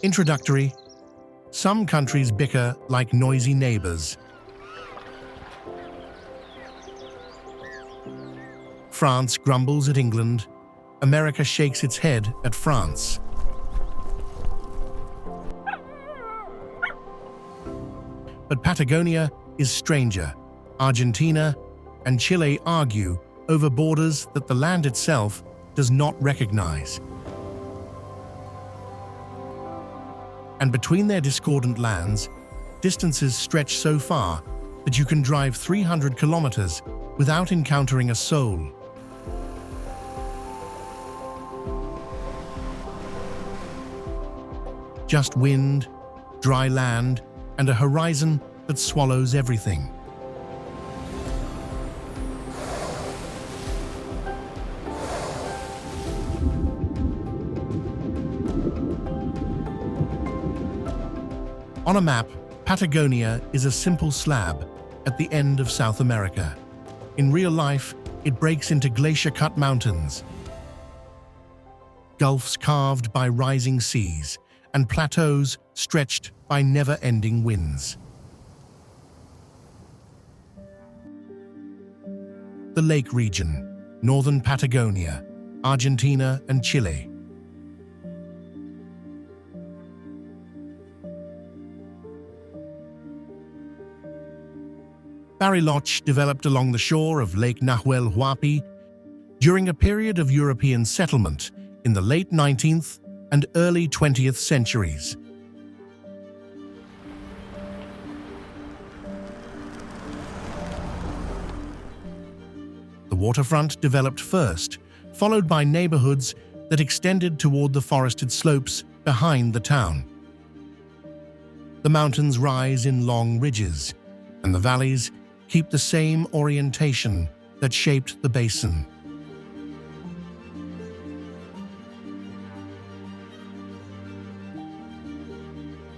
Introductory. Some countries bicker like noisy neighbors. France grumbles at England. America shakes its head at France. But Patagonia is stranger. Argentina and Chile argue over borders that the land itself does not recognize. And between their discordant lands, distances stretch so far that you can drive 300 kilometers without encountering a soul. Just wind, dry land, and a horizon that swallows everything. On a map, Patagonia is a simple slab at the end of South America. In real life, it breaks into glacier-cut mountains, gulfs carved by rising seas, and plateaus stretched by never-ending winds. The lake region, northern Patagonia, Argentina and Chile. Bariloche developed along the shore of Lake Nahuel Huapi during a period of European settlement in the late 19th and early 20th centuries. The waterfront developed first, followed by neighborhoods that extended toward the forested slopes behind the town. The mountains rise in long ridges, and the valleys keep the same orientation that shaped the basin.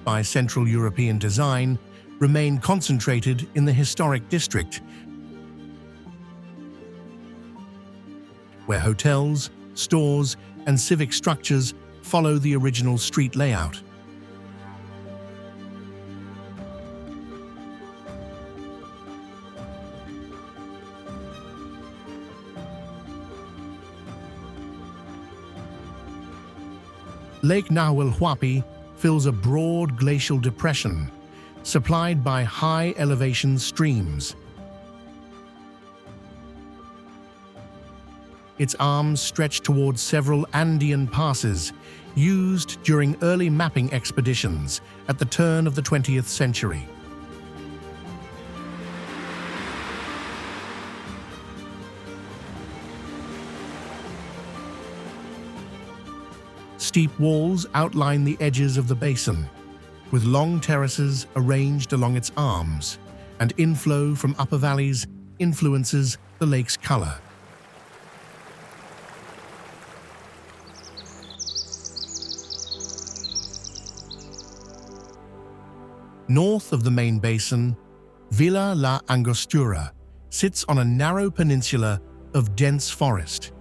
By Central European design, remain concentrated in the historic district, where hotels, stores, and civic structures follow the original street layout. Lake Nahuel Huapi fills a broad glacial depression supplied by high-elevation streams. Its arms stretch towards several Andean passes used during early mapping expeditions at the turn of the 20th century. Steep walls outline the edges of the basin, with long terraces arranged along its arms, and inflow from upper valleys influences the lake's color. North of the main basin, Villa La Angostura sits on a narrow peninsula of dense forest.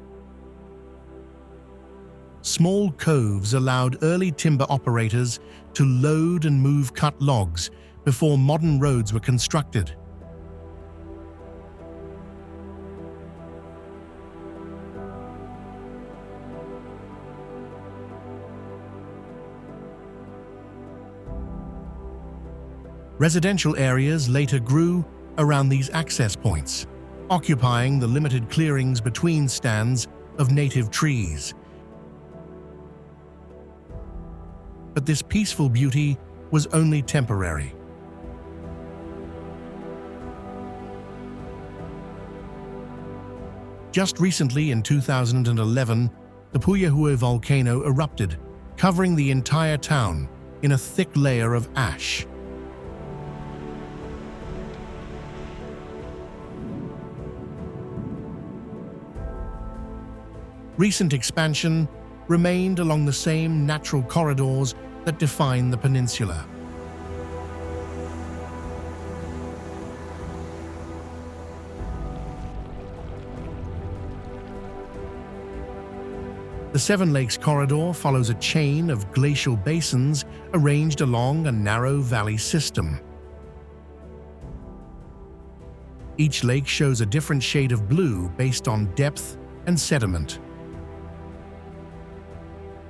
Small coves allowed early timber operators to load and move cut logs before modern roads were constructed. Residential areas later grew around these access points, occupying the limited clearings between stands of native trees. But this peaceful beauty was only temporary. Just recently, in 2011, the Puyehue volcano erupted, covering the entire town in a thick layer of ash. Recent expansion remained along the same natural corridors that define the peninsula. The Seven Lakes Corridor follows a chain of glacial basins arranged along a narrow valley system. Each lake shows a different shade of blue based on depth and sediment.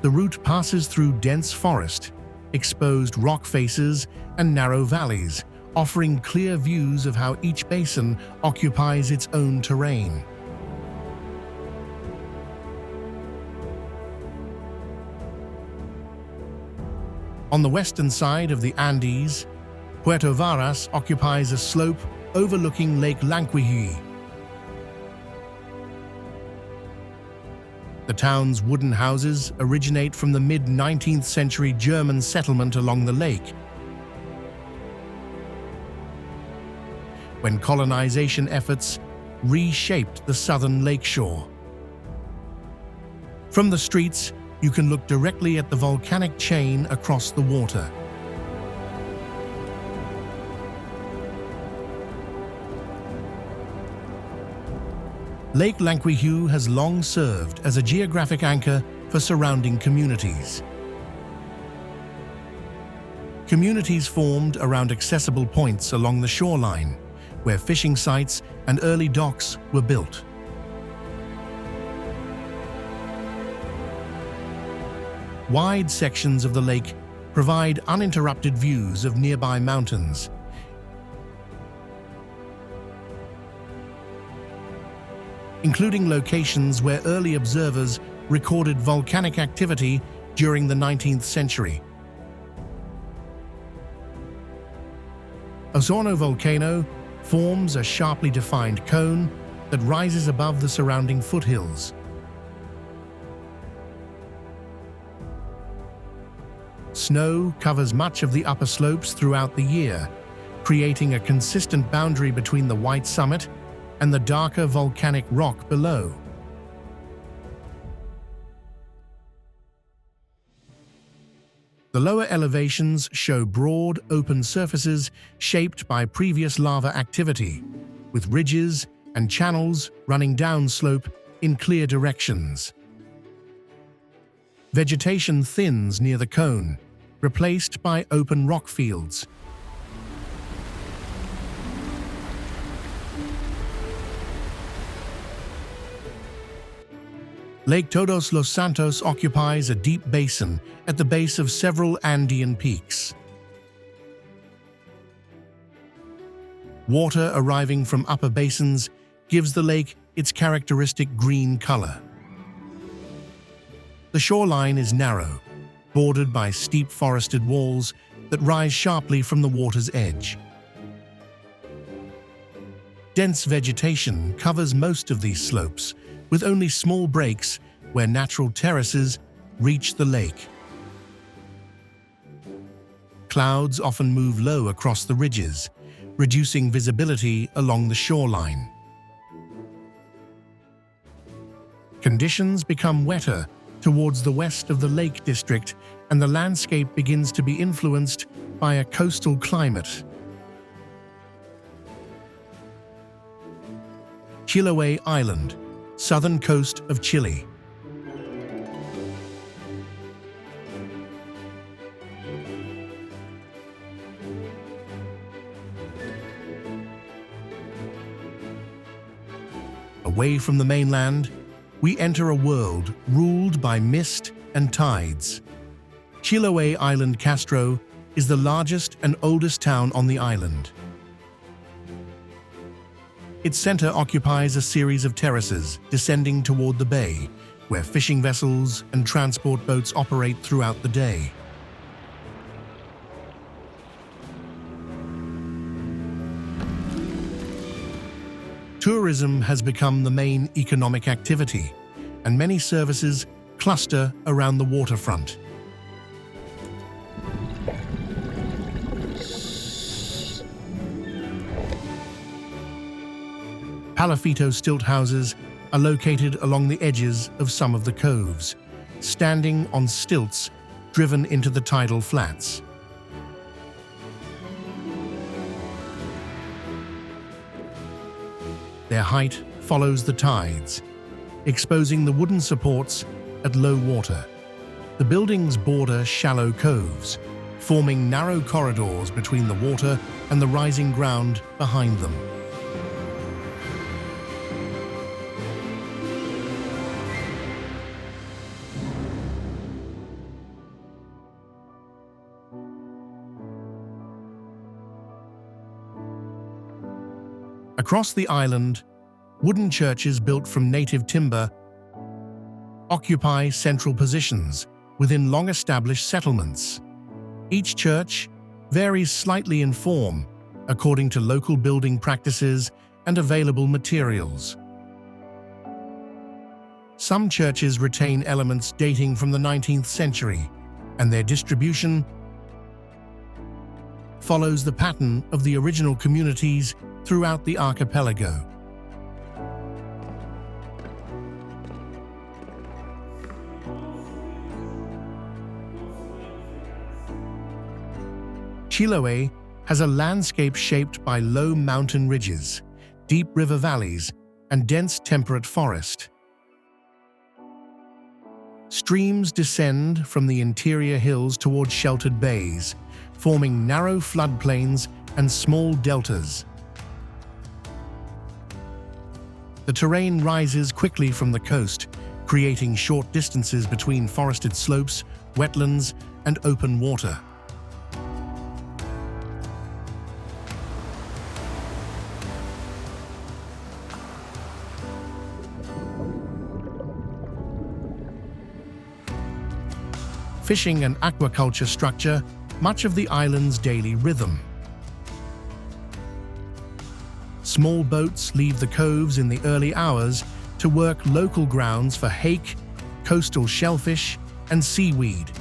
The route passes through dense forest, exposed rock faces, and narrow valleys, offering clear views of how each basin occupies its own terrain. On the western side of the Andes, Puerto Varas occupies a slope overlooking Lake Lanquihue. The town's wooden houses originate from the mid-19th century German settlement along the lake. When colonization efforts reshaped the southern lakeshore. From the streets, you can look directly at the volcanic chain across the water. Lake Lanquihue has long served as a geographic anchor for surrounding communities. Communities formed around accessible points along the shoreline, where fishing sites and early docks were built. Wide sections of the lake provide uninterrupted views of nearby mountains, including locations where early observers recorded volcanic activity during the 19th century. Osorno volcano forms a sharply defined cone that rises above the surrounding foothills. Snow covers much of the upper slopes throughout the year, creating a consistent boundary between the white summit and the darker volcanic rock below. The lower elevations show broad, open surfaces shaped by previous lava activity, with ridges and channels running downslope in clear directions. Vegetation thins near the cone, replaced by open rock fields. Lake Todos los Santos occupies a deep basin at the base of several Andean peaks. Water arriving from upper basins gives the lake its characteristic green color. The shoreline is narrow, bordered by steep forested walls that rise sharply from the water's edge. Dense vegetation covers most of these slopes, with only small breaks where natural terraces reach the lake. Clouds often move low across the ridges, reducing visibility along the shoreline. Conditions become wetter towards the west of the Lake District, and the landscape begins to be influenced by a coastal climate. Chiloé Island, southern coast of Chile. Away from the mainland, we enter a world ruled by mist and tides. Chiloé Island Castro is the largest and oldest town on the island. Its center occupies a series of terraces descending toward the bay, where fishing vessels and transport boats operate throughout the day. Tourism has become the main economic activity, and many services cluster around the waterfront. Palafito stilt houses are located along the edges of some of the coves, standing on stilts driven into the tidal flats. Their height follows the tides, exposing the wooden supports at low water. The buildings border shallow coves, forming narrow corridors between the water and the rising ground behind them. Across the island, wooden churches built from native timber occupy central positions within long-established settlements. Each church varies slightly in form according to local building practices and available materials. Some churches retain elements dating from the 19th century, and their distribution follows the pattern of the original communities throughout the archipelago. Chiloé has a landscape shaped by low mountain ridges, deep river valleys, and dense temperate forest. Streams descend from the interior hills toward sheltered bays, forming narrow floodplains and small deltas. The terrain rises quickly from the coast, creating short distances between forested slopes, wetlands, and open water. Fishing and aquaculture structure much of the island's daily rhythm. Small boats leave the coves in the early hours to work local grounds for hake, coastal shellfish, and seaweed.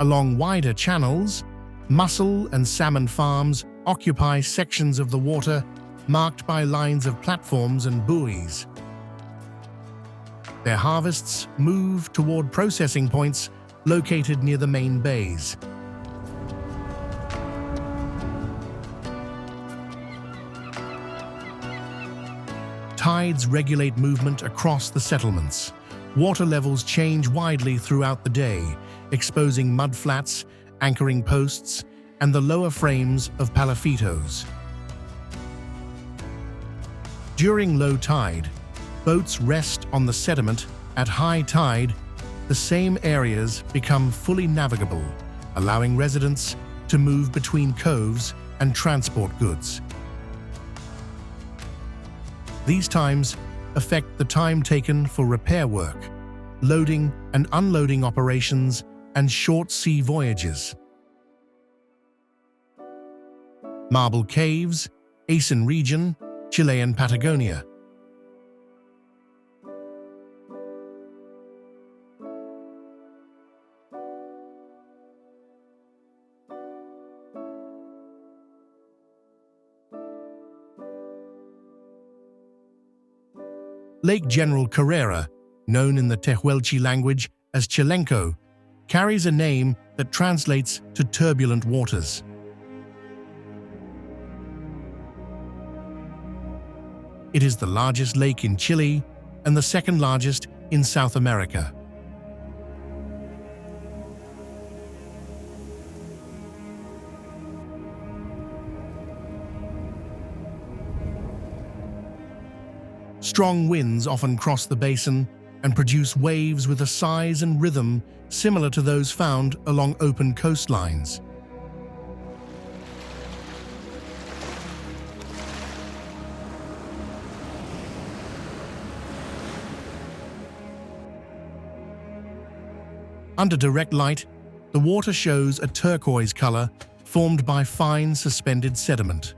Along wider channels, mussel and salmon farms occupy sections of the water marked by lines of platforms and buoys. Their harvests move toward processing points located near the main bays. Tides regulate movement across the settlements. Water levels change widely throughout the day, exposing mudflats, anchoring posts, and the lower frames of palafitos. During low tide, boats rest on the sediment. At high tide, the same areas become fully navigable, allowing residents to move between coves and transport goods. These times affect the time taken for repair work, loading and unloading operations, and short sea voyages. Marble Caves, Asen Region, Chilean Patagonia. Lake General Carrera, known in the Tehuelche language as Chilenco, carries a name that translates to turbulent waters. It is the largest lake in Chile and the second largest in South America. Strong winds often cross the basin and produce waves with a size and rhythm similar to those found along open coastlines. Under direct light, the water shows a turquoise color formed by fine suspended sediment.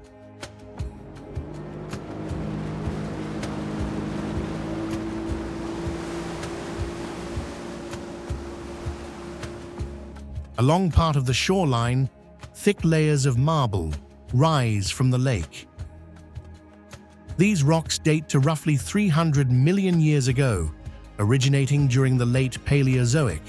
Along part of the shoreline, thick layers of marble rise from the lake. These rocks date to roughly 300 million years ago, originating during the late Paleozoic.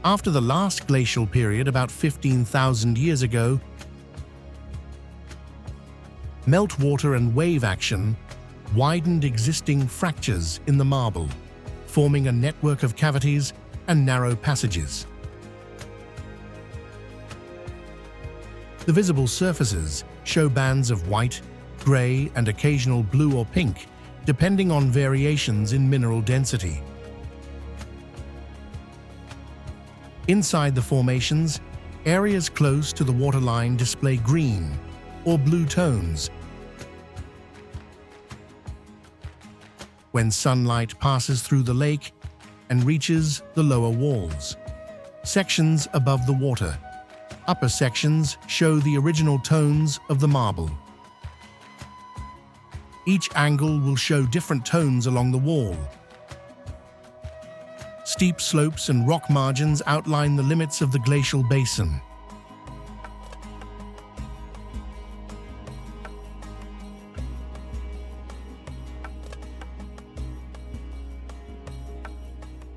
After the last glacial period about 15,000 years ago, meltwater and wave action widened existing fractures in the marble, forming a network of cavities and narrow passages. The visible surfaces show bands of white, gray, and occasional blue or pink, depending on variations in mineral density. Inside the formations, areas close to the waterline display green or blue tones. When sunlight passes through the lake and reaches the lower walls, sections above the water, upper sections show the original tones of the marble. Each angle will show different tones along the wall. Steep slopes and rock margins outline the limits of the glacial basin.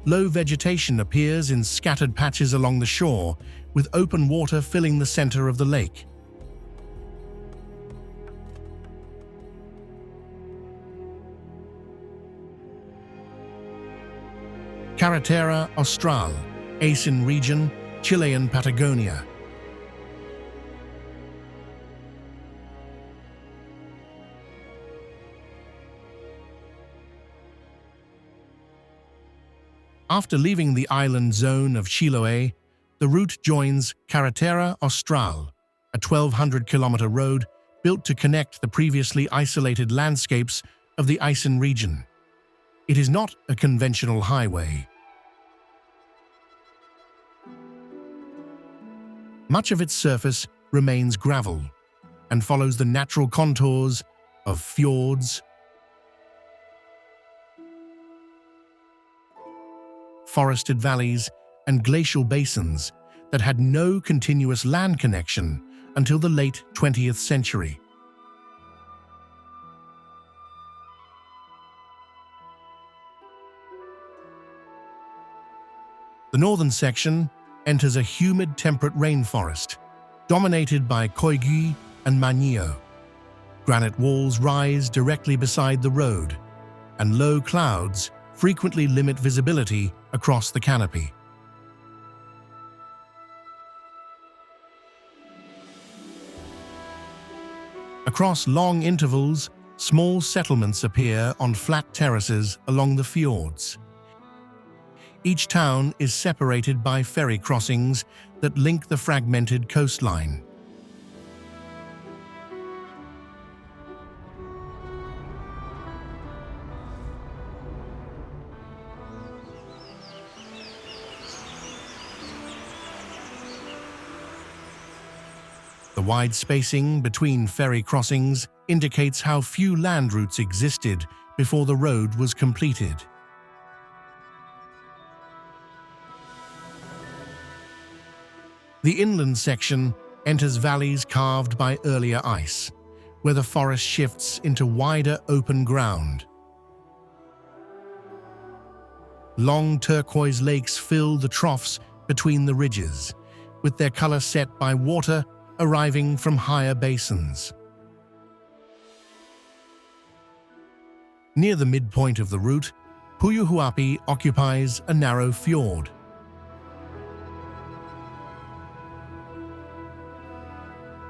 Low vegetation appears in scattered patches along the shore, with open water filling the center of the lake. Carretera Austral, Aysén region, Chilean Patagonia. After leaving the island zone of Chiloé, the route joins Carretera Austral, a 1,200-kilometer road built to connect the previously isolated landscapes of the Aysén region. It is not a conventional highway. Much of its surface remains gravel and follows the natural contours of fjords, forested valleys, and glacial basins that had no continuous land connection until the late 20th century. The northern section enters a humid temperate rainforest, dominated by coigüe and manio. Granite walls rise directly beside the road, and low clouds frequently limit visibility across the canopy. Across long intervals, small settlements appear on flat terraces along the fjords. Each town is separated by ferry crossings that link the fragmented coastline. The wide spacing between ferry crossings indicates how few land routes existed before the road was completed. The inland section enters valleys carved by earlier ice, where the forest shifts into wider open ground. Long turquoise lakes fill the troughs between the ridges, with their color set by water arriving from higher basins. Near the midpoint of the route, Puyuhuapi occupies a narrow fjord.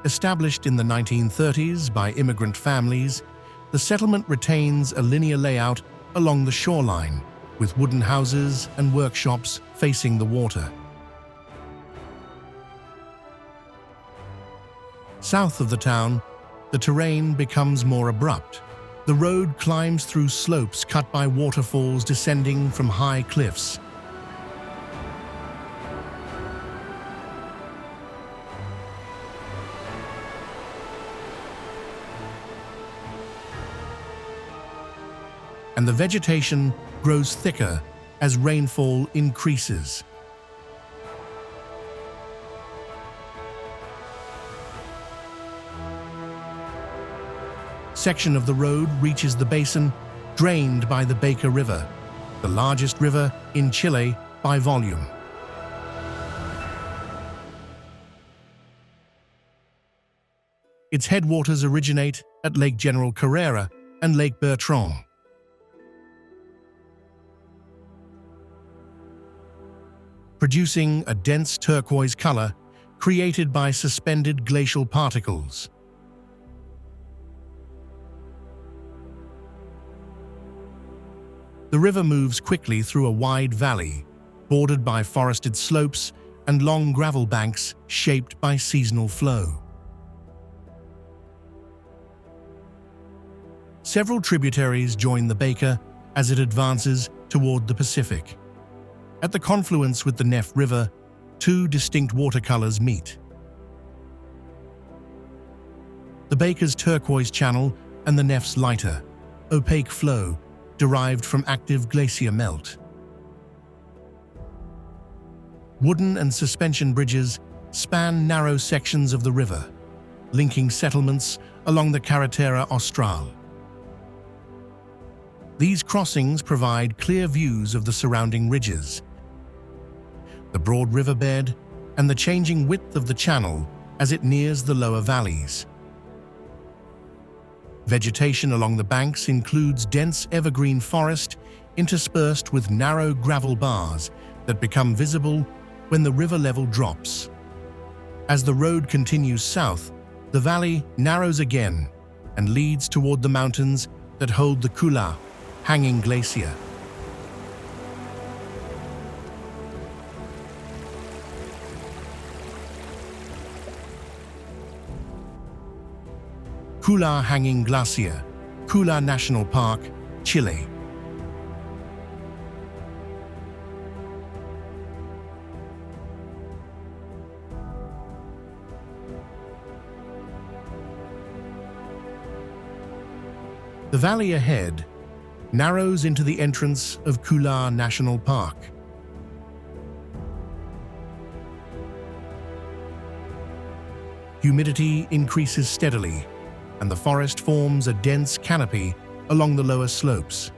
Established in the 1930s by immigrant families, the settlement retains a linear layout along the shoreline, with wooden houses and workshops facing the water. South of the town, the terrain becomes more abrupt. The road climbs through slopes cut by waterfalls descending from high cliffs. And the vegetation grows thicker as rainfall increases. Section of the road reaches the basin drained by the Baker River, the largest river in Chile by volume. Its headwaters originate at Lake General Carrera and Lake Bertrand. Producing a dense turquoise color created by suspended glacial particles. The river moves quickly through a wide valley, bordered by forested slopes and long gravel banks shaped by seasonal flow. Several tributaries join the Baker as it advances toward the Pacific. At the confluence with the Nef River, two distinct watercolors meet. The Baker's turquoise channel and the Nef's lighter, opaque flow derived from active glacier melt. Wooden and suspension bridges span narrow sections of the river, linking settlements along the Carretera Austral. These crossings provide clear views of the surrounding ridges, the broad riverbed, and the changing width of the channel as it nears the lower valleys. Vegetation along the banks includes dense evergreen forest interspersed with narrow gravel bars that become visible when the river level drops. As the road continues south, the valley narrows again and leads toward the mountains that hold the Kula, hanging glacier. Kula Hanging Glacier, Kula National Park, Chile. The valley ahead narrows into the entrance of Kula National Park. Humidity increases steadily, and the forest forms a dense canopy along the lower slopes.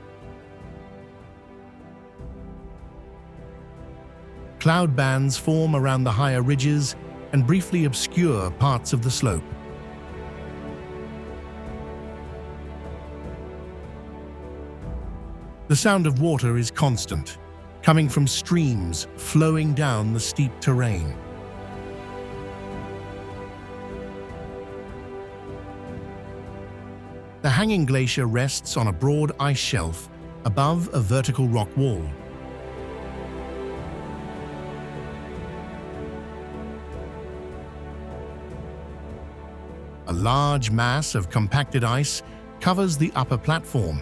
Cloud bands form around the higher ridges and briefly obscure parts of the slope. The sound of water is constant, coming from streams flowing down the steep terrain. The hanging glacier rests on a broad ice shelf above a vertical rock wall. A large mass of compacted ice covers the upper platform,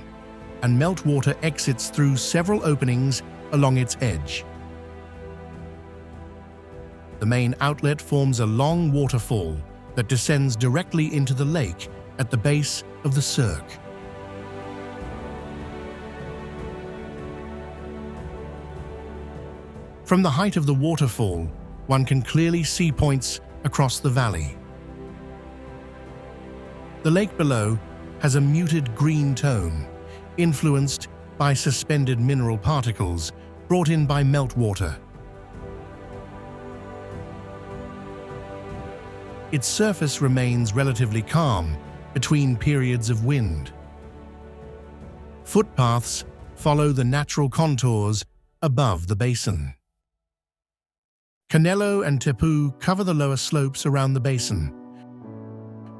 and meltwater exits through several openings along its edge. The main outlet forms a long waterfall that descends directly into the lake at the base of the cirque. From the height of the waterfall, one can clearly see points across the valley. The lake below has a muted green tone, influenced by suspended mineral particles brought in by meltwater. Its surface remains relatively calm between periods of wind. Footpaths follow the natural contours above the basin. Canelo and Tepu cover the lower slopes around the basin,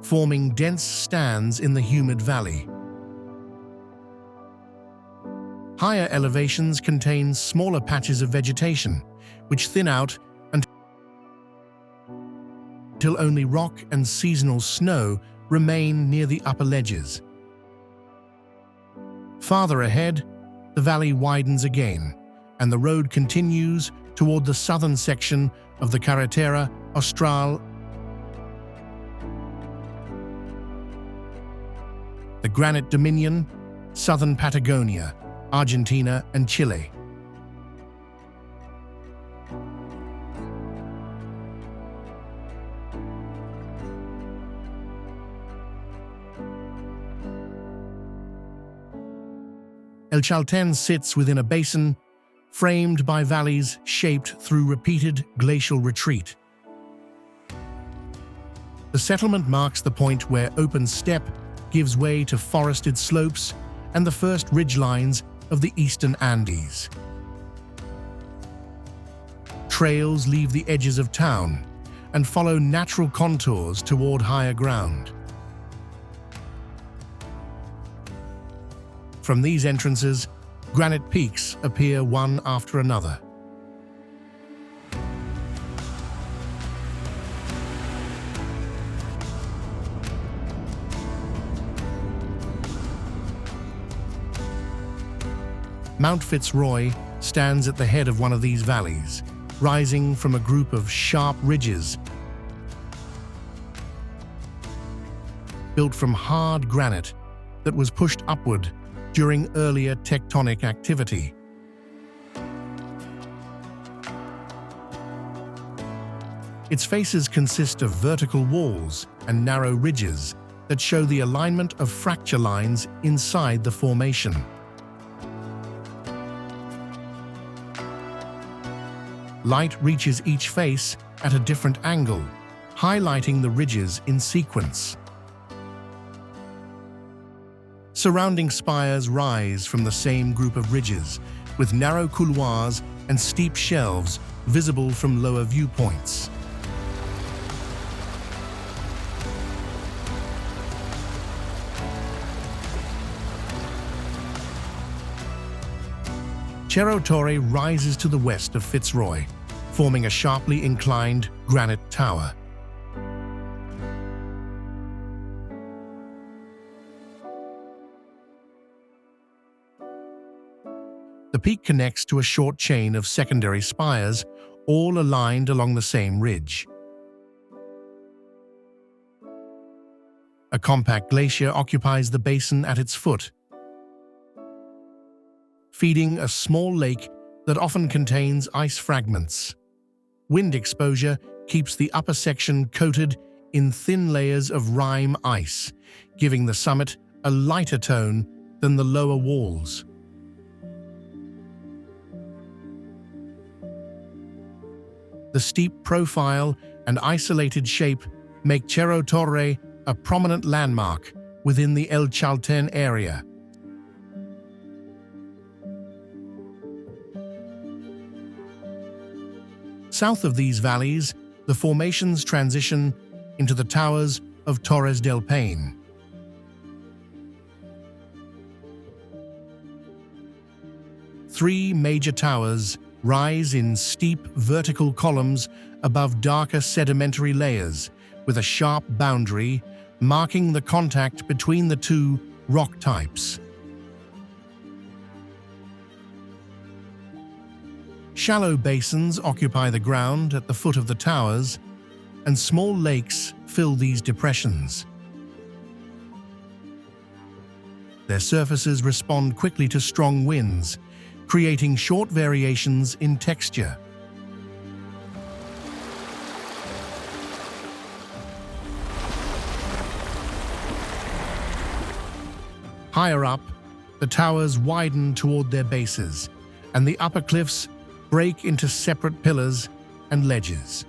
forming dense stands in the humid valley. Higher elevations contain smaller patches of vegetation, which thin out until only rock and seasonal snow remain near the upper ledges. Farther ahead, the valley widens again, and the road continues toward the southern section of the Carretera Austral, the Granite Dominion, southern Patagonia, Argentina, and Chile. El Chaltén sits within a basin framed by valleys shaped through repeated glacial retreat. The settlement marks the point where open steppe gives way to forested slopes and the first ridgelines of the eastern Andes. Trails leave the edges of town and follow natural contours toward higher ground. From these entrances, granite peaks appear one after another. Mount Fitzroy stands at the head of one of these valleys, rising from a group of sharp ridges built from hard granite that was pushed upward during earlier tectonic activity. Its faces consist of vertical walls and narrow ridges that show the alignment of fracture lines inside the formation. Light reaches each face at a different angle, highlighting the ridges in sequence. Surrounding spires rise from the same group of ridges, with narrow couloirs and steep shelves visible from lower viewpoints. Cerro Torre rises to the west of Fitzroy, forming a sharply inclined granite tower. The peak connects to a short chain of secondary spires, all aligned along the same ridge. A compact glacier occupies the basin at its foot, feeding a small lake that often contains ice fragments. Wind exposure keeps the upper section coated in thin layers of rime ice, giving the summit a lighter tone than the lower walls. The steep profile and isolated shape make Cerro Torre a prominent landmark within the El Chaltén area. South of these valleys, the formations transition into the towers of Torres del Paine. Three major towers rise in steep vertical columns above darker sedimentary layers, with a sharp boundary marking the contact between the two rock types. Shallow basins occupy the ground at the foot of the towers, and small lakes fill these depressions. Their surfaces respond quickly to strong winds, creating short variations in texture. Higher up, the towers widen toward their bases, and the upper cliffs break into separate pillars and ledges.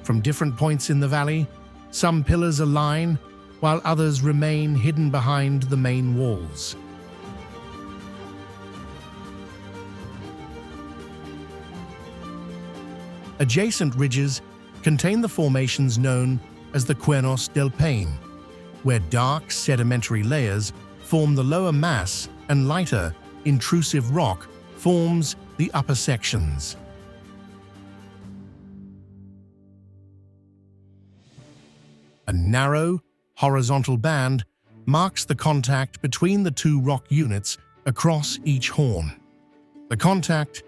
From different points in the valley, some pillars align, while others remain hidden behind the main walls. Adjacent ridges contain the formations known as the Cuernos del Paine, where dark sedimentary layers form the lower mass and lighter, intrusive rock forms the upper sections. A narrow, horizontal band marks the contact between the two rock units across each horn. The contact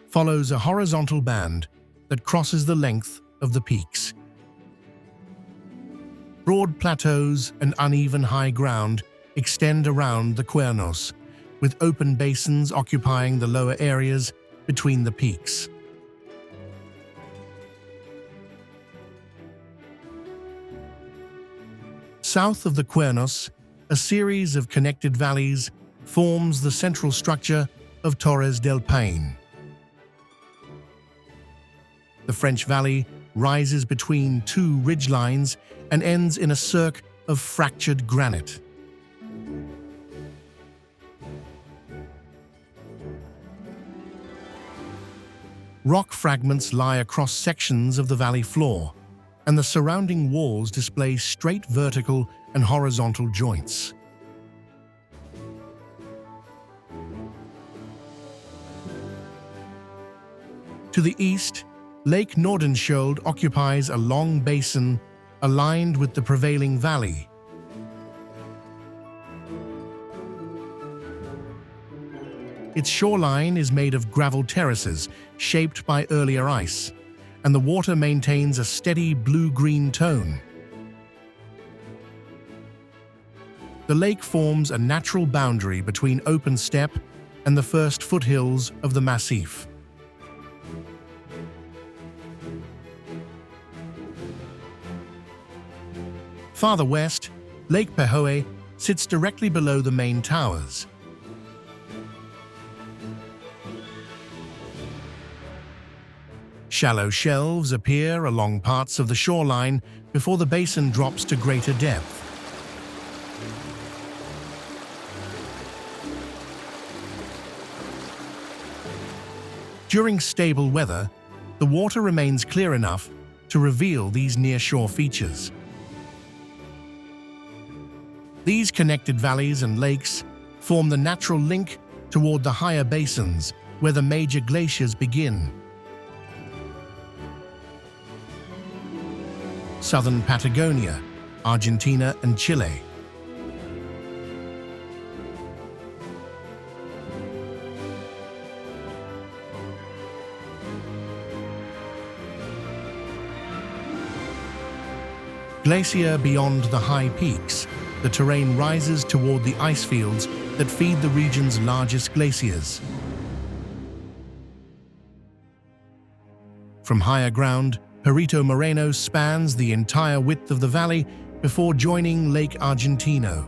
follows a horizontal band that crosses the length of the peaks. Broad plateaus and uneven high ground extend around the Cuernos, with open basins occupying the lower areas between the peaks. South of the Cuernos, a series of connected valleys forms the central structure of Torres del Paine. The French Valley rises between two ridgelines and ends in a cirque of fractured granite. Rock fragments lie across sections of the valley floor, and the surrounding walls display straight vertical and horizontal joints. To the east, Lake Nordenskjöld occupies a long basin aligned with the prevailing valley. Its shoreline is made of gravel terraces shaped by earlier ice, and the water maintains a steady blue-green tone. The lake forms a natural boundary between open steppe and the first foothills of the massif. Farther west, Lake Pehoe sits directly below the main towers. Shallow shelves appear along parts of the shoreline before the basin drops to greater depth. During stable weather, the water remains clear enough to reveal these near-shore features. These connected valleys and lakes form the natural link toward the higher basins where the major glaciers begin. Southern Patagonia, Argentina, and Chile. Glacier beyond the high peaks, the terrain rises toward the ice fields that feed the region's largest glaciers. From higher ground, Perito Moreno spans the entire width of the valley before joining Lake Argentino.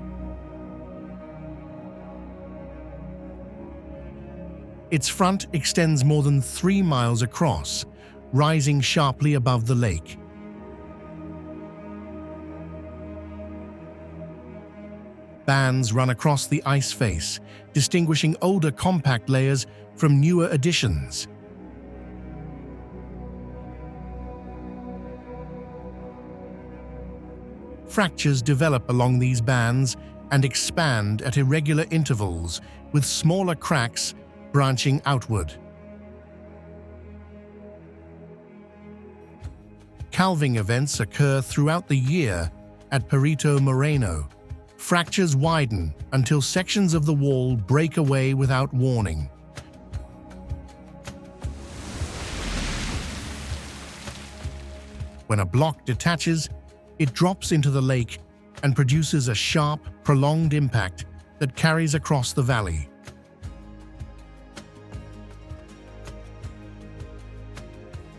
Its front extends more than 3 miles across, rising sharply above the lake. Bands run across the ice face, distinguishing older compact layers from newer additions. Fractures develop along these bands and expand at irregular intervals, with smaller cracks branching outward. Calving events occur throughout the year at Perito Moreno. Fractures widen until sections of the wall break away without warning. When a block detaches, it drops into the lake and produces a sharp, prolonged impact that carries across the valley.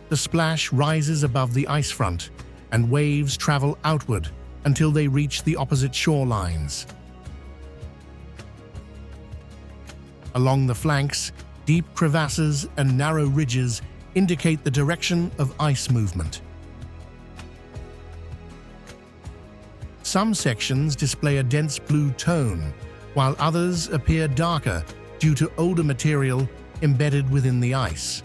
The splash rises above the ice front, and waves travel outward until they reach the opposite shorelines. Along the flanks, deep crevasses and narrow ridges indicate the direction of ice movement. Some sections display a dense blue tone, while others appear darker due to older material embedded within the ice.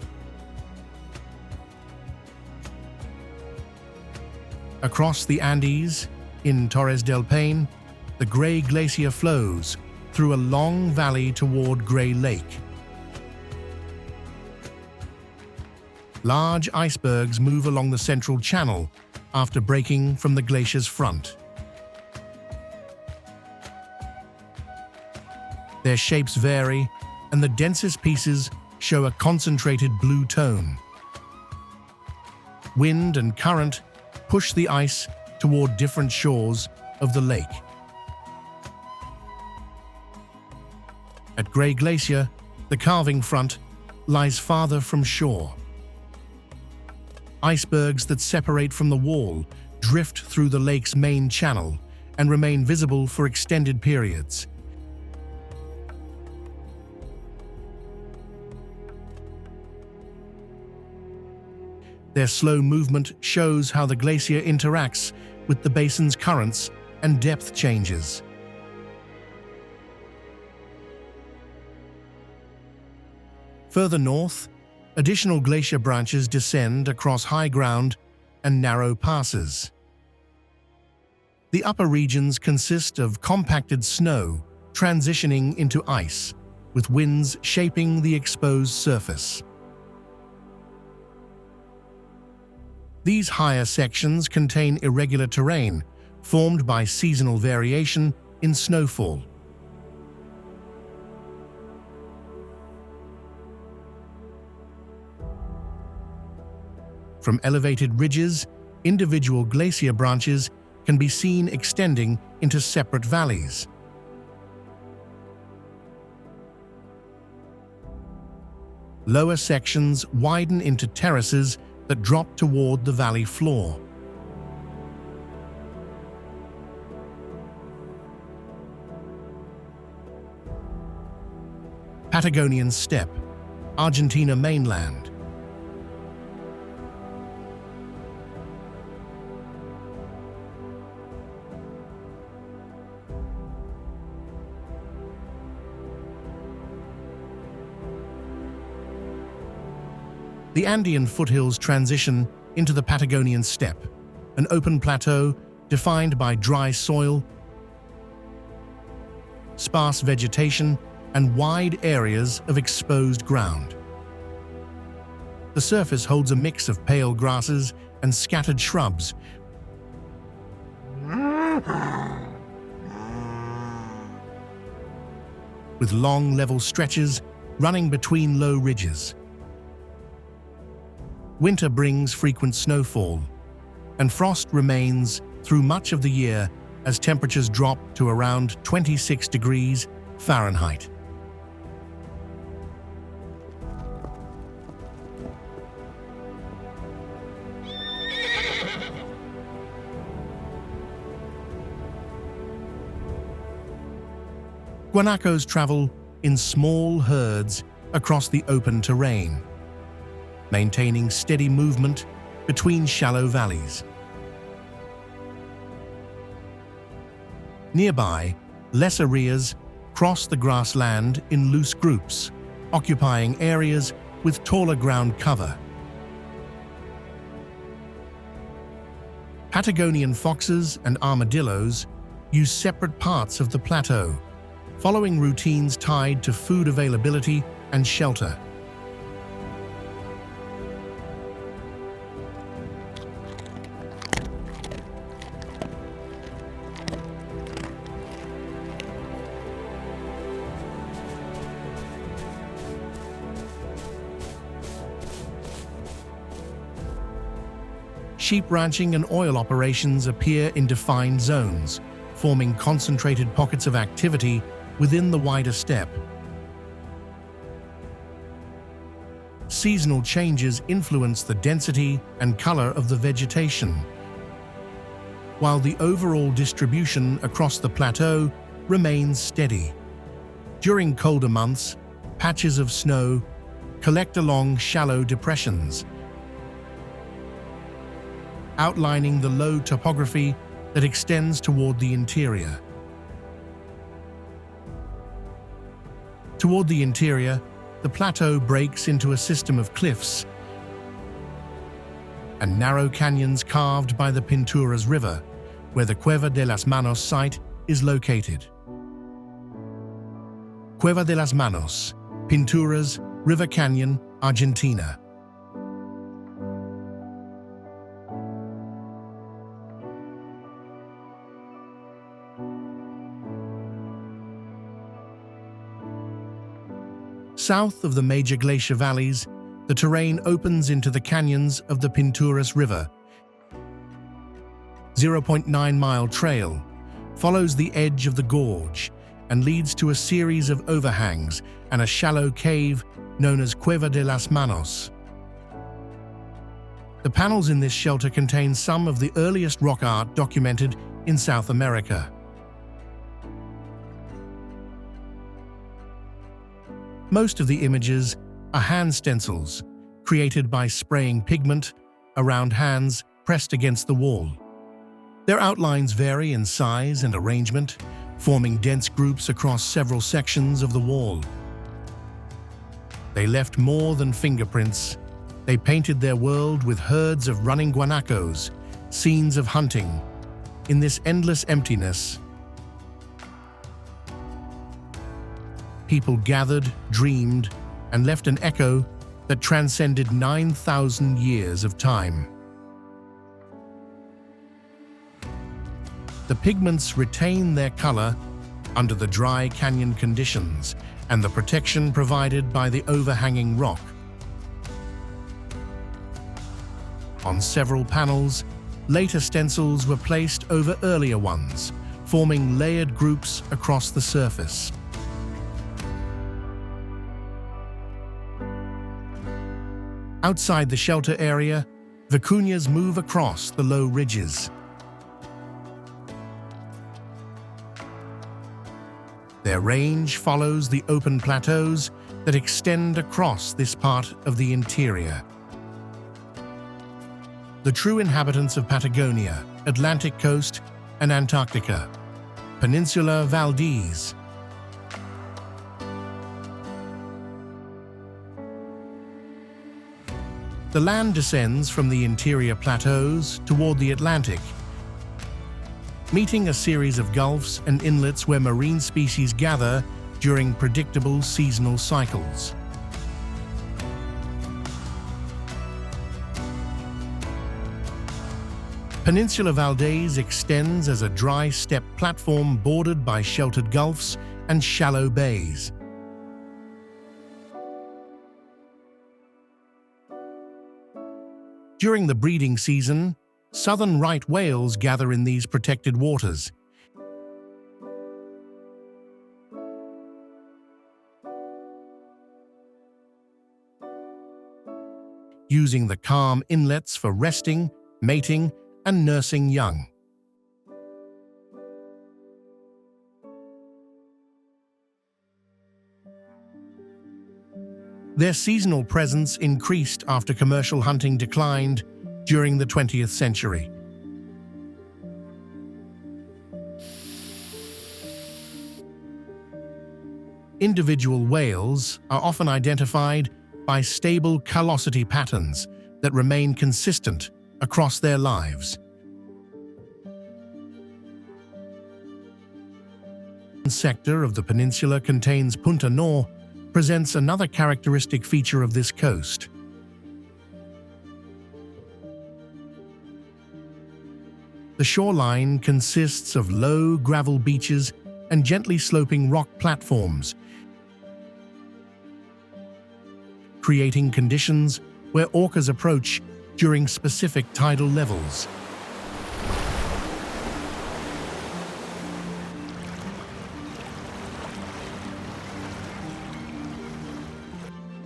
Across the Andes, in Torres del Paine, the Gray Glacier flows through a long valley toward Gray Lake. Large icebergs move along the central channel after breaking from the glacier's front. Their shapes vary, and the densest pieces show a concentrated blue tone. Wind and current push the ice toward different shores of the lake. At Gray Glacier, the calving front lies farther from shore. Icebergs that separate from the wall drift through the lake's main channel and remain visible for extended periods. Their slow movement shows how the glacier interacts with the basin's currents and depth changes. Further north, additional glacier branches descend across high ground and narrow passes. The upper regions consist of compacted snow transitioning into ice, with winds shaping the exposed surface. These higher sections contain irregular terrain formed by seasonal variation in snowfall. From elevated ridges, individual glacier branches can be seen extending into separate valleys. Lower sections widen into terraces that drop toward the valley floor. Patagonian steppe, Argentina mainland. The Andean foothills transition into the Patagonian steppe, an open plateau defined by dry soil, sparse vegetation, and wide areas of exposed ground. The surface holds a mix of pale grasses and scattered shrubs, with long level stretches running between low ridges. Winter brings frequent snowfall, and frost remains through much of the year as temperatures drop to around 26 degrees Fahrenheit. Guanacos travel in small herds across the open terrain, maintaining steady movement between shallow valleys. Nearby, lesser rheas cross the grassland in loose groups, occupying areas with taller ground cover. Patagonian foxes and armadillos use separate parts of the plateau, following routines tied to food availability and shelter. Sheep ranching and oil operations appear in defined zones, forming concentrated pockets of activity within the wider steppe. Seasonal changes influence the density and color of the vegetation, while the overall distribution across the plateau remains steady. During colder months, patches of snow collect along shallow depressions, outlining the low topography that extends toward the interior. Toward the interior, the plateau breaks into a system of cliffs and narrow canyons carved by the Pinturas River, where the Cueva de las Manos site is located. Cueva de las Manos, Pinturas, River Canyon, Argentina. South of the major glacier valleys, the terrain opens into the canyons of the Pinturas River. 0.9-mile trail follows the edge of the gorge and leads to a series of overhangs and a shallow cave known as Cueva de las Manos. The panels in this shelter contain some of the earliest rock art documented in South America. Most of the images are hand stencils created by spraying pigment around hands pressed against the wall. Their outlines vary in size and arrangement, forming dense groups across several sections of the wall. They left more than fingerprints. They painted their world with herds of running guanacos, scenes of hunting. In this endless emptiness, people gathered, dreamed, and left an echo that transcended 9,000 years of time. The pigments retain their color under the dry canyon conditions and the protection provided by the overhanging rock. On several panels, later stencils were placed over earlier ones, forming layered groups across the surface. Outside the shelter area, vicuñas move across the low ridges. Their range follows the open plateaus that extend across this part of the interior. The true inhabitants of Patagonia, Atlantic coast, and Antarctica, Península Valdés. The land descends from the interior plateaus toward the Atlantic, meeting a series of gulfs and inlets where marine species gather during predictable seasonal cycles. Península Valdés extends as a dry steppe platform bordered by sheltered gulfs and shallow bays. During the breeding season, southern right whales gather in these protected waters. Using the calm inlets for resting, mating, and nursing young. Their seasonal presence increased after commercial hunting declined during the 20th century. Individual whales are often identified by stable callosity patterns that remain consistent across their lives. One sector of the peninsula contains Punta Nor, presents another characteristic feature of this coast. The shoreline consists of low gravel beaches and gently sloping rock platforms, creating conditions where orcas approach during specific tidal levels.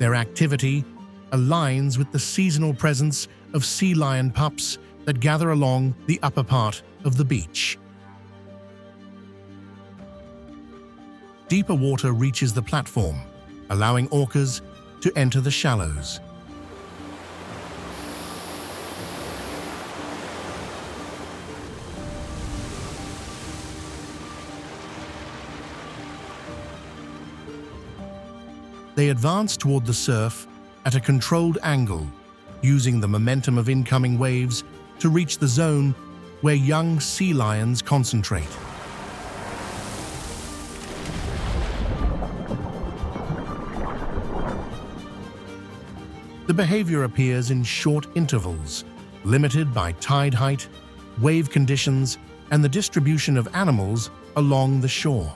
Their activity aligns with the seasonal presence of sea lion pups that gather along the upper part of the beach. Deeper water reaches the platform, allowing orcas to enter the shallows. They advance toward the surf at a controlled angle, using the momentum of incoming waves to reach the zone where young sea lions concentrate. The behavior appears in short intervals, limited by tide height, wave conditions, and the distribution of animals along the shore.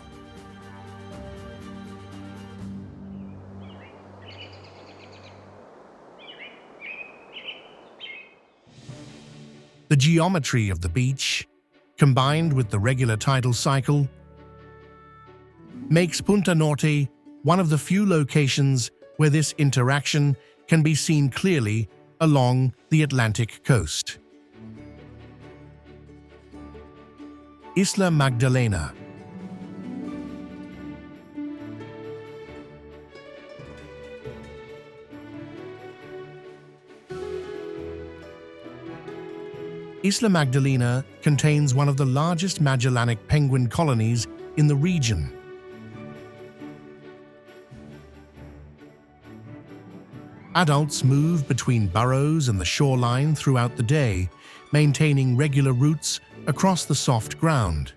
The geometry of the beach, combined with the regular tidal cycle, makes Punta Norte one of the few locations where this interaction can be seen clearly along the Atlantic coast. Isla Magdalena. Isla Magdalena contains one of the largest Magellanic penguin colonies in the region. Adults move between burrows and the shoreline throughout the day, maintaining regular routes across the soft ground.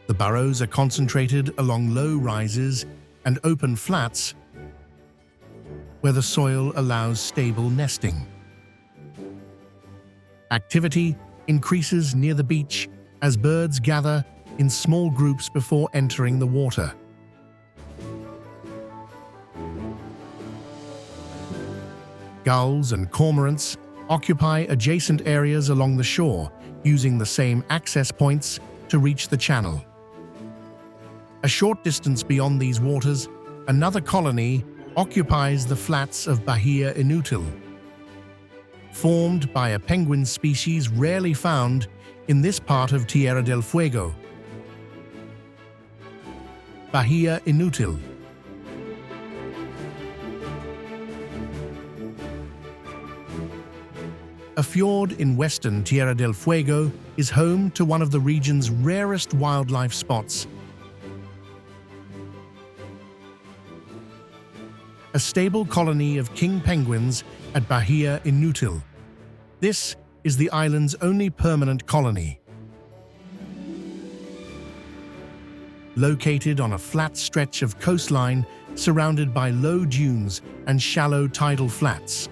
The burrows are concentrated along low rises and open flats where the soil allows stable nesting. Activity increases near the beach as birds gather in small groups before entering the water. Gulls and cormorants occupy adjacent areas along the shore, using the same access points to reach the channel. A short distance beyond these waters, another colony occupies the flats of Bahia Inútil, formed by a penguin species rarely found in this part of Tierra del Fuego. Bahia Inútil. A fjord in western Tierra del Fuego is home to one of the region's rarest wildlife spots, a stable colony of king penguins at Bahia Inútil. This is the island's only permanent colony. Located on a flat stretch of coastline surrounded by low dunes and shallow tidal flats.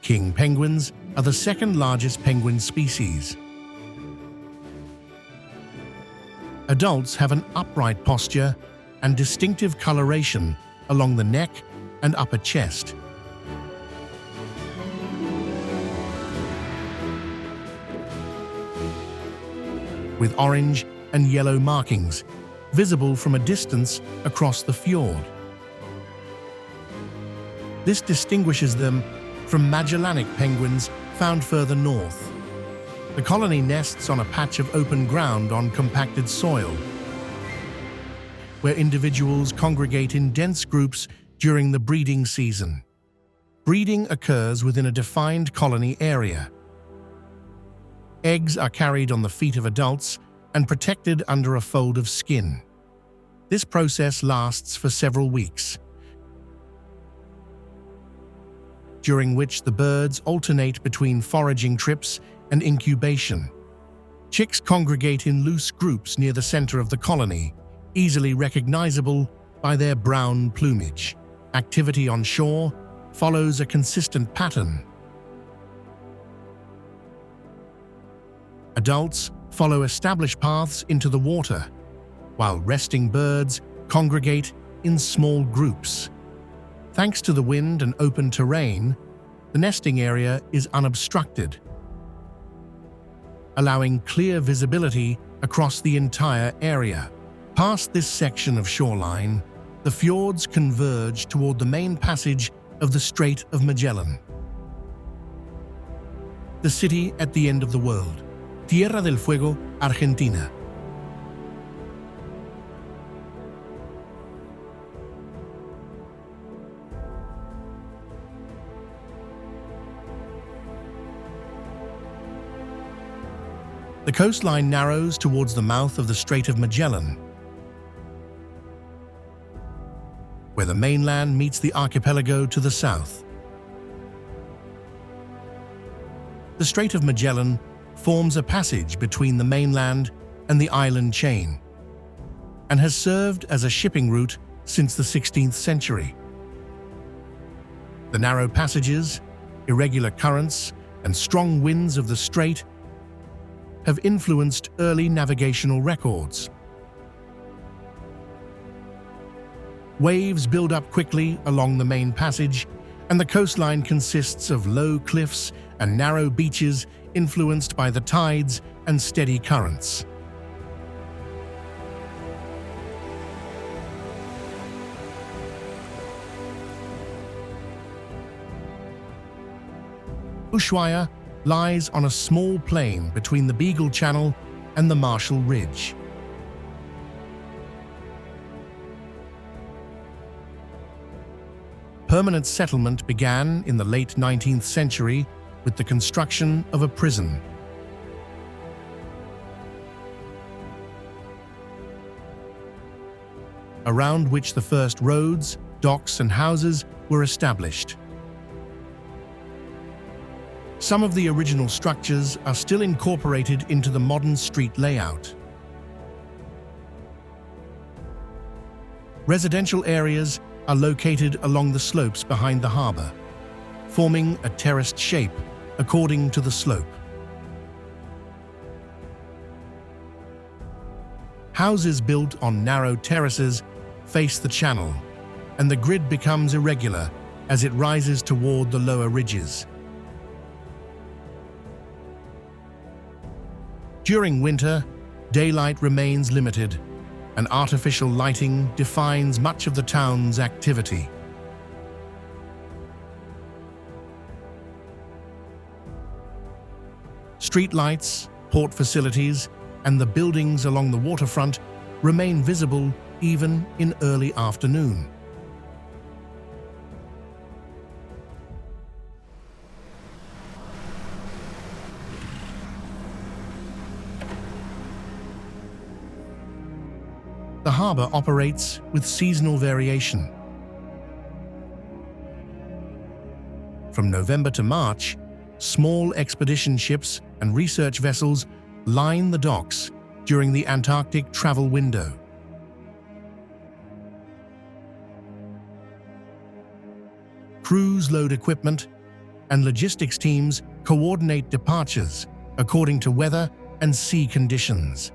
King penguins are the second largest penguin species. Adults have an upright posture and distinctive coloration along the neck and upper chest. With orange and yellow markings visible from a distance across the fjord. This distinguishes them from Magellanic penguins found further north. The colony nests on a patch of open ground on compacted soil, where individuals congregate in dense groups during the breeding season. Breeding occurs within a defined colony area. Eggs are carried on the feet of adults and protected under a fold of skin. This process lasts for several weeks, during which the birds alternate between foraging trips and incubation. Chicks congregate in loose groups near the center of the colony, easily recognizable by their brown plumage. Activity on shore follows a consistent pattern. Adults follow established paths into the water, while resting birds congregate in small groups. Thanks to the wind and open terrain, the nesting area is unobstructed, allowing clear visibility across the entire area. Past this section of shoreline, the fjords converge toward the main passage of the Strait of Magellan. The city at the end of the world, Tierra del Fuego, Argentina. The coastline narrows towards the mouth of the Strait of Magellan, where the mainland meets the archipelago to the south. The Strait of Magellan forms a passage between the mainland and the island chain, and has served as a shipping route since the 16th century. The narrow passages, irregular currents, and strong winds of the strait have influenced early navigational records. Waves build up quickly along the main passage, and the coastline consists of low cliffs and narrow beaches influenced by the tides and steady currents. Ushuaia lies on a small plain between the Beagle Channel and the Marshall Ridge. Permanent settlement began in the late 19th century with the construction of a prison. Around which the first roads, docks, and houses were established. Some of the original structures are still incorporated into the modern street layout. Residential areas are located along the slopes behind the harbor, forming a terraced shape according to the slope. Houses built on narrow terraces face the channel, and the grid becomes irregular as it rises toward the lower ridges. During winter, daylight remains limited, and artificial lighting defines much of the town's activity. Streetlights, port facilities, and the buildings along the waterfront remain visible even in early afternoon. The harbor operates with seasonal variation. From November to March, small expedition ships and research vessels line the docks during the Antarctic travel window. Crews load equipment, and logistics teams coordinate departures according to weather and sea conditions.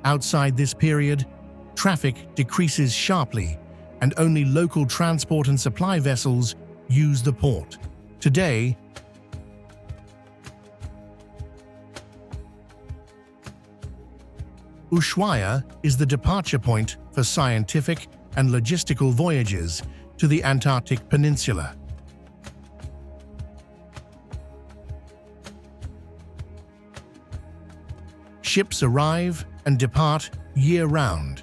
Outside this period, traffic decreases sharply, and only local transport and supply vessels use the port. Today, Ushuaia is the departure point for scientific and logistical voyages to the Antarctic Peninsula. Ships arrive and depart year-round,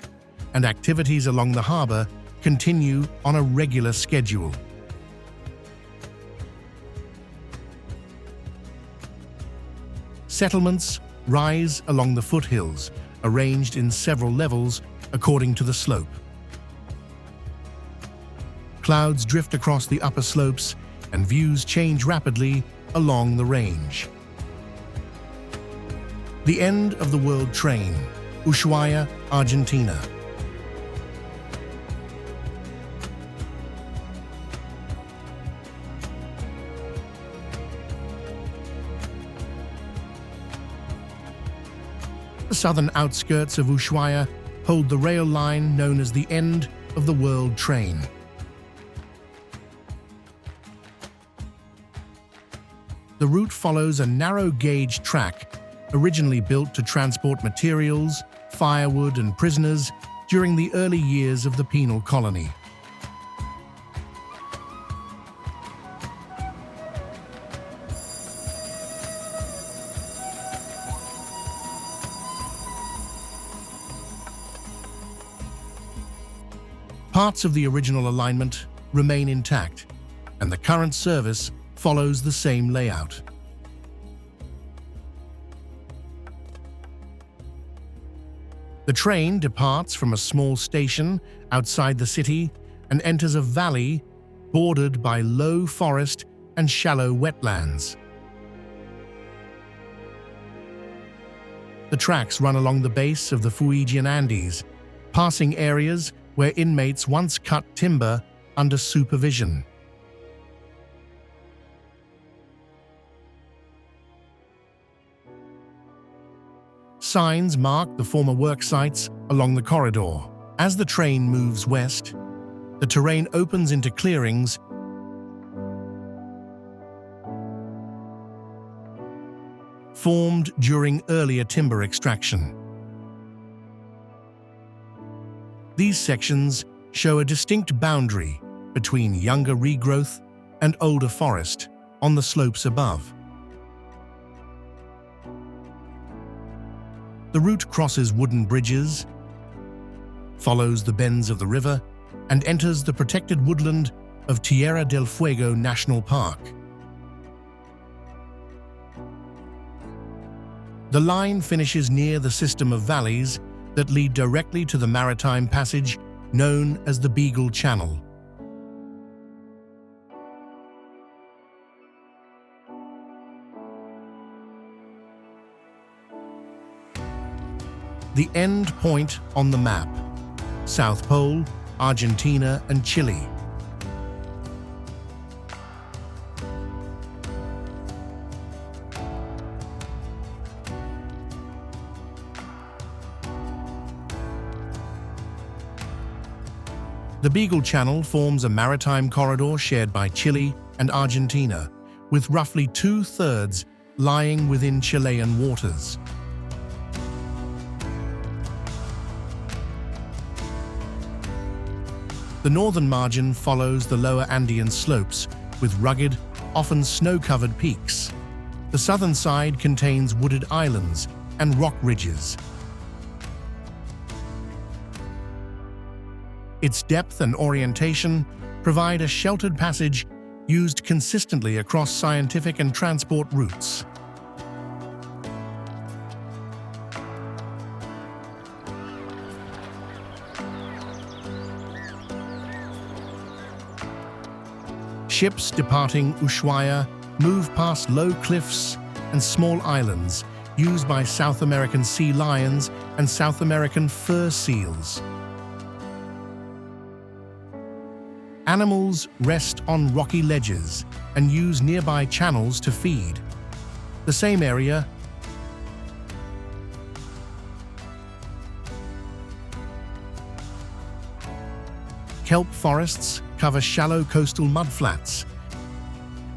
and activities along the harbor continue on a regular schedule. Settlements rise along the foothills, arranged in several levels according to the slope. Clouds drift across the upper slopes, and views change rapidly along the range. The end of the world train, Ushuaia, Argentina. The southern outskirts of Ushuaia hold the rail line known as the end of the world train. The route follows a narrow-gauge track originally built to transport materials, firewood, and prisoners during the early years of the penal colony. Parts of the original alignment remain intact, and the current service follows the same layout. The train departs from a small station outside the city and enters a valley bordered by low forest and shallow wetlands. The tracks run along the base of the Fuegian Andes, passing areas where inmates once cut timber under supervision. Signs mark the former work sites along the corridor. As the train moves west, the terrain opens into clearings formed during earlier timber extraction. These sections show a distinct boundary between younger regrowth and older forest on the slopes above. The route crosses wooden bridges, follows the bends of the river, and enters the protected woodland of Tierra del Fuego National Park. The line finishes near the system of valleys that lead directly to the maritime passage known as the Beagle Channel. The end point on the map: South Pole, Argentina, and Chile. The Beagle Channel forms a maritime corridor shared by Chile and Argentina, with roughly 2/3 lying within Chilean waters. The northern margin follows the lower Andean slopes with rugged, often snow-covered peaks. The southern side contains wooded islands and rock ridges. Its depth and orientation provide a sheltered passage used consistently across scientific and transport routes. Ships departing Ushuaia move past low cliffs and small islands used by South American sea lions and South American fur seals. Animals rest on rocky ledges and use nearby channels to feed. The same area kelp forests cover shallow coastal mudflats,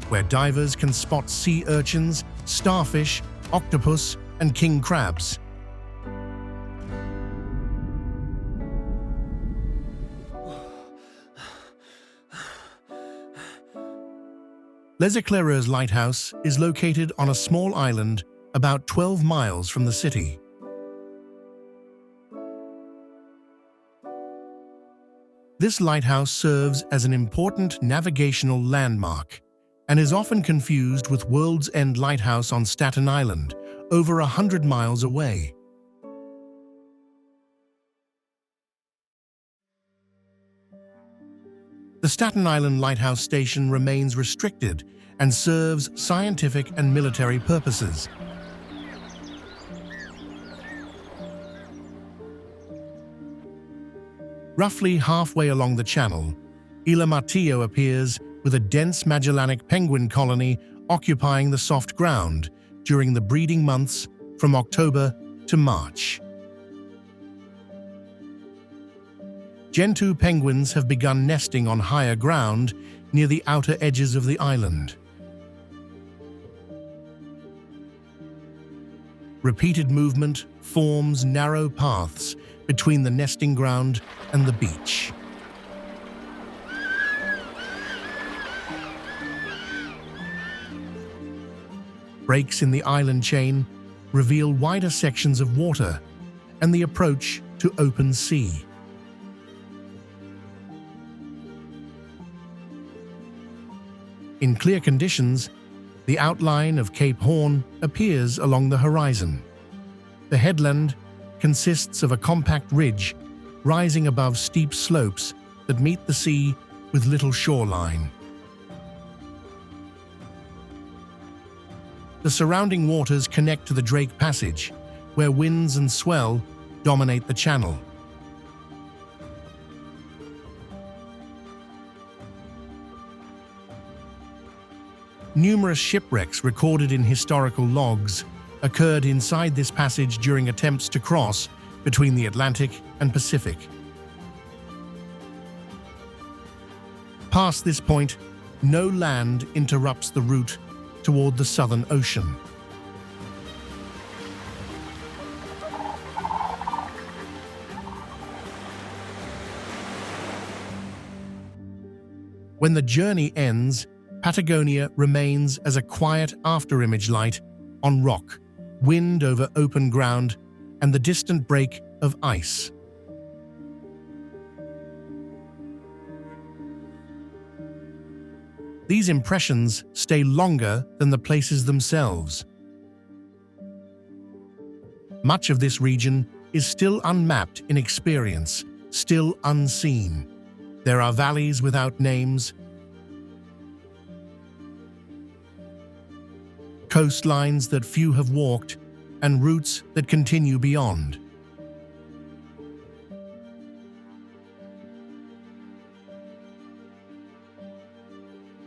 where divers can spot sea urchins, starfish, octopus, and king crabs. Les Éclaireurs Lighthouse is located on a small island about 12 miles from the city. This lighthouse serves as an important navigational landmark and is often confused with World's End Lighthouse on Staten Island, over 100 miles away. The Staten Island Lighthouse Station remains restricted and serves scientific and military purposes. Roughly halfway along the channel, Isla Martillo appears with a dense Magellanic penguin colony occupying the soft ground during the breeding months from October to March. Gentoo penguins have begun nesting on higher ground near the outer edges of the island. Repeated movement forms narrow paths between the nesting ground and the beach. Breaks in the island chain reveal wider sections of water and the approach to open sea. In clear conditions, the outline of Cape Horn appears along the horizon. The headland consists of a compact ridge rising above steep slopes that meet the sea with little shoreline. The surrounding waters connect to the Drake Passage, where winds and swell dominate the channel. Numerous shipwrecks recorded in historical logs occurred inside this passage during attempts to cross between the Atlantic and Pacific. Past this point, no land interrupts the route toward the Southern Ocean. When the journey ends, Patagonia remains as a quiet afterimage light on rock, wind over open ground, and the distant break of ice. These impressions stay longer than the places themselves. Much of this region is still unmapped in experience, still unseen. There are valleys without names, coastlines that few have walked, and routes that continue beyond.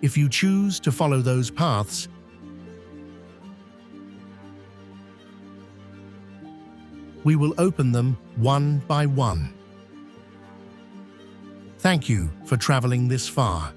If you choose to follow those paths, we will open them one by one. Thank you for traveling this far.